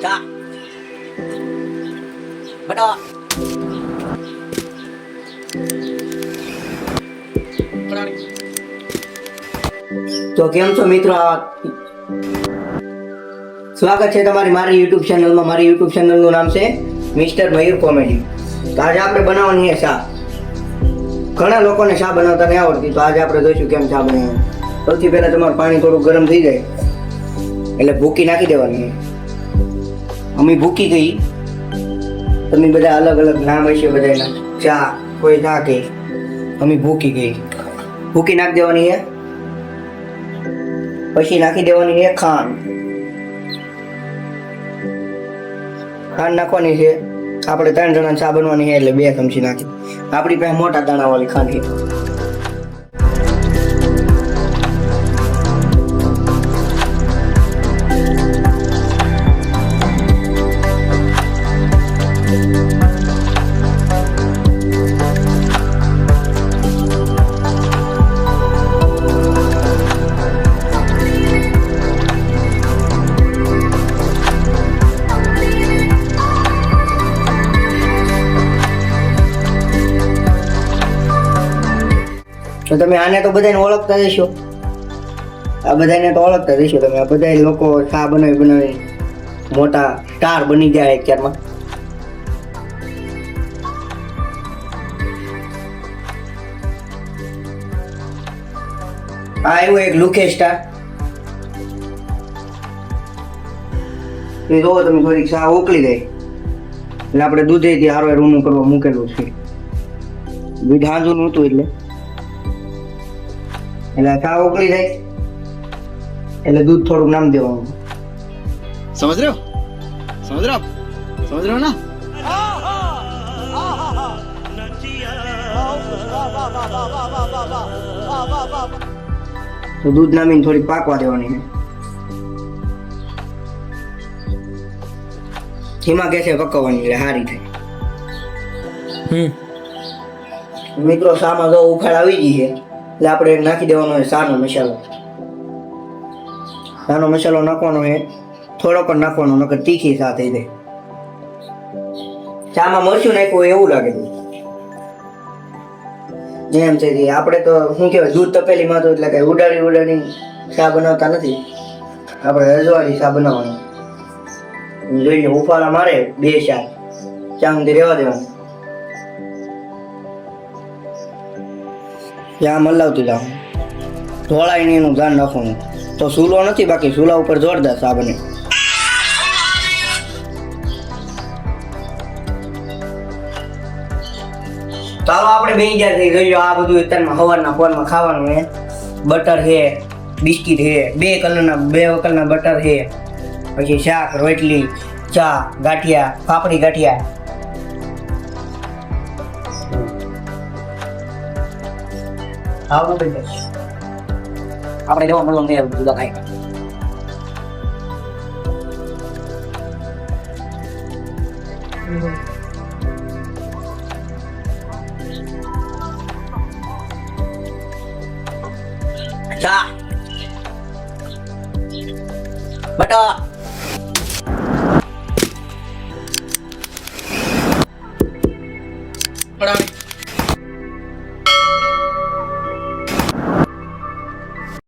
ચા બટા તો કેમ છો મિત્રો? સ્વાગત છે તમારી મારી યુટ્યુબ ચેનલમાં. મારી યુટ્યુબ ચેનલનું નામ છે મિસ્ટર મયુર કોમેડી. તો આજે આપણે બનાવવાની છે ચા. ઘણા લોકોને ચા બનાવતા નહીં આવડતી, તો આજે આપણે જોઈશું કેમ ચા બનાવવાની. સૌથી પહેલા તમારું પાણી થોડું ગરમ થઈ જાય એટલે ભૂકી નાખી દેવાની. અમે ભૂકી ગઈ, તમે બધા અલગ અલગ નામ હશે બધાના. ચા કોઈ ચા કે અમે ભૂકી ગઈ. ભૂકી નાખી દેવાની છે. પછી નાખી દેવાની છે ખાંડ. ખાંડ નાખવાની છે. આપણે 3 જણા ચા બનવાની છે એટલે 2 ચમચી નાખી. આપણી પાસે મોટા દાણા વાળી ખાંડ છે. તો તમે આને તો બધાને ઓળખતા જશો. આ બધાને તો ઓળખતા જશો તમે. આ બધા લોકો ચા બનાવી મોટા સ્ટાર બની ગયા અત્યારમાં. આ આવ્યો એક લુકે સ્ટાર. એ જોવો તમે, થોડીક ચા ઉકળી ગઈ એટલે આપણે દૂધેથી હારો રૂનું કરવા મૂકેલું છે. દૂધ હાંજું નહોતું એટલે ચા ઉકળી જાય એટલે દૂધ થોડુંક નામ દેવાનું. समझ रहे हो ना? તો દૂધ નામીને થોડીક પાકવા દેવાની છે. એમાં કે છે પકવવાની એટલે સારી થાય. મિત્રો શામાં જો ઉફાળ આવી ગઈ છે એટલે આપણે નાખી દેવાનો છે ચાનો મસાલો. ચાનો મસાલો નાખવાનો છે, થોડોક જ નાખવાનો, નકર તીખી ચા થઈ જાય. ચામાં મરચું નાખ્યું હોય એવું લાગે. જેમ છે આપણે તો શું કહેવાય, દૂધ તપેલીમાં તો એટલે કઈ ઉડાડી ચા બનાવતા નથી. આપણે રજવાડી ચા બનાવવાની. જોઈએ ઉફાળા મારે 2 ચા સુધી રહેવા દેવાનું. ત્યાં મલાવતું જાઉં, ઢોળાઈને એનું ધ્યાન રાખવાનું. તો ચૂલો નથી, બાકી ચૂલા ઉપર જોરદાર ચા બને. ચાલો આપણે 2000 થઈ ગયો. આ બધું અત્યારમાં સવારના પોરમાં ખાવાનું છે. બટર છે, બિસ્કીટ છે, 2 કલરના બટર છે, પછી શાક, રોટલી, ચા, ગાંઠિયા, પાપડી ગાંઠિયા. આવું બધું આપણે લેવા મળવાનું નહીં. બધું ખાઈ ચા બટા पड़ा